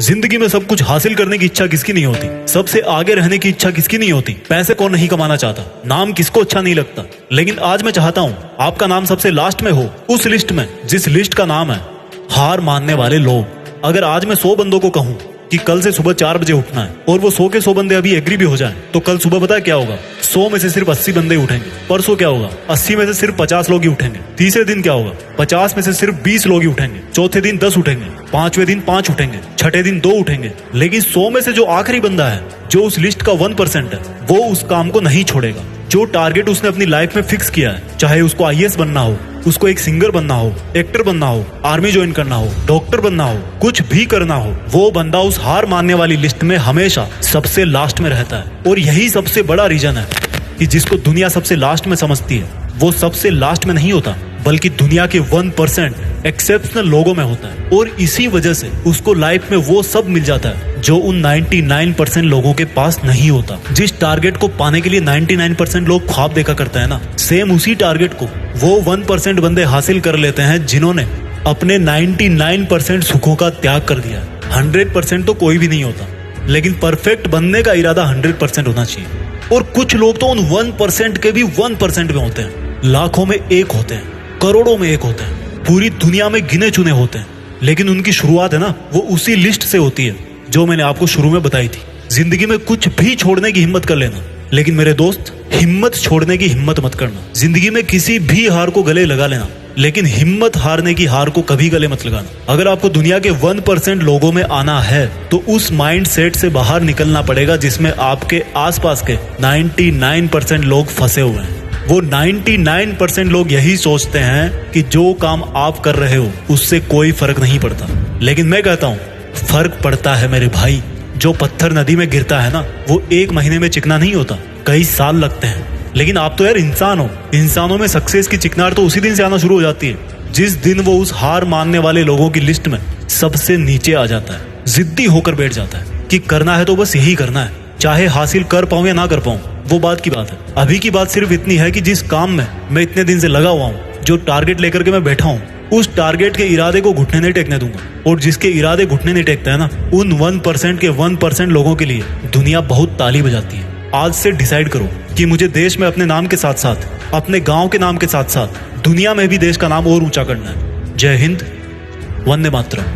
जिंदगी में सब कुछ हासिल करने की इच्छा किसकी नहीं होती? सबसे आगे रहने की इच्छा किसकी नहीं होती? पैसे कौन नहीं कमाना चाहता? नाम किसको अच्छा नहीं लगता? लेकिन आज मैं चाहता हूँ आपका नाम सबसे लास्ट में हो, उस लिस्ट में जिस लिस्ट का नाम है हार मानने वाले लोग। अगर आज मैं 100 बंदों को कहूँ कि कल से सुबह 4 बजे उठना है और वो 100 के 100 बंदे अभी एग्री भी हो जाएं, तो कल सुबह पता है क्या होगा? 100 में से सिर्फ 80 बंदे उठेंगे। परसों क्या होगा? 80 में से सिर्फ 50 लोग ही उठेंगे। तीसरे दिन क्या होगा? 50 में से सिर्फ 20 लोग ही उठेंगे। चौथे दिन 10 उठेंगे। पांचवें दिन 5 उठेंगे। छठे दिन 2 उठेंगे। लेकिन 100 में से जो आखिरी बंदा है, जो उस लिस्ट का 1% है, वो उस काम को नहीं छोड़ेगा। जो टारगेट उसने अपनी लाइफ में फिक्स किया है, चाहे उसको आईएएस बनना हो, उसको एक सिंगर बनना हो, एक्टर बनना हो, आर्मी ज्वाइन करना हो, डॉक्टर बनना हो, कुछ भी करना हो, वो बंदा उस हार मानने वाली लिस्ट में हमेशा सबसे लास्ट में रहता है। और यही सबसे बड़ा रीजन है कि जिसको दुनिया सबसे लास्ट में समझती है, वो सबसे लास्ट में नहीं होता, बल्कि दुनिया के 1% एक्सेप्शनल लोगों में होता है। और इसी वजह से उसको लाइफ में वो सब मिल जाता है जो उन 99% लोगों के पास नहीं होता। जिस टारगेट को पाने के लिए 99% लोग ख्वाब देखा करते हैं ना, सेम उसी टारगेट को वो 1% बंदे हासिल कर लेते हैं जिन्होंने अपने 99% सुखों का त्याग कर दिया। 100% तो कोई भी नहीं होता, लेकिन परफेक्ट बनने का इरादा 100% होना चाहिए। और कुछ लोग तो उन 1% के भी 1% में होते हैं, लाखों में एक होते हैं, करोड़ों में एक होते हैं, पूरी दुनिया में गिने चुने होते हैं। लेकिन उनकी शुरुआत है ना, वो उसी लिस्ट से होती है जो मैंने आपको शुरू में बताई थी। जिंदगी में कुछ भी छोड़ने की हिम्मत कर लेना, लेकिन मेरे दोस्त, हिम्मत छोड़ने की हिम्मत मत करना। जिंदगी में किसी भी हार को गले लगा लेना, लेकिन हिम्मत हारने की हार को कभी गले मत लगाना। अगर आपको दुनिया के 1% लोगों में आना है, तो उस माइंड सेट से बाहर निकलना पड़ेगा जिसमें आपके आसपास के 99% लोग फंसे हुए हैं। वो 99% लोग यही सोचते हैं कि जो काम आप कर रहे हो उससे कोई फर्क नहीं पड़ता। लेकिन मैं कहता हूँ फर्क पड़ता है मेरे भाई। जो पत्थर नदी में गिरता है ना, वो 1 महीने में चिकना नहीं होता, कई साल लगते हैं। लेकिन आप तो यार इंसान हो, इंसानों में सक्सेस की चिकनार तो उसी दिन से आना शुरू हो जाती है जिस दिन वो उस हार मानने वाले लोगों की लिस्ट में सबसे नीचे आ जाता है, जिद्दी होकर बैठ जाता है कि करना है तो बस यही करना है, चाहे हासिल कर पाऊं या ना कर पाऊं, वो बात की बात है। अभी की बात सिर्फ इतनी है कि जिस काम में मैं इतने दिन से लगा हुआ हूँ, जो टारगेट लेकर के मैं बैठा हूँ, उस टारगेट के इरादे को घुटने नहीं टेकने दूंगा। और जिसके इरादे घुटने नहीं टेकता है ना, उन 1% के 1% लोगों के लिए दुनिया बहुत ताली बजाती है। आज से डिसाइड करो कि मुझे देश में अपने नाम के साथ साथ, अपने गांव के नाम के साथ साथ दुनिया में भी देश का नाम और ऊंचा करना है। जय हिंद, वंदे मातरम।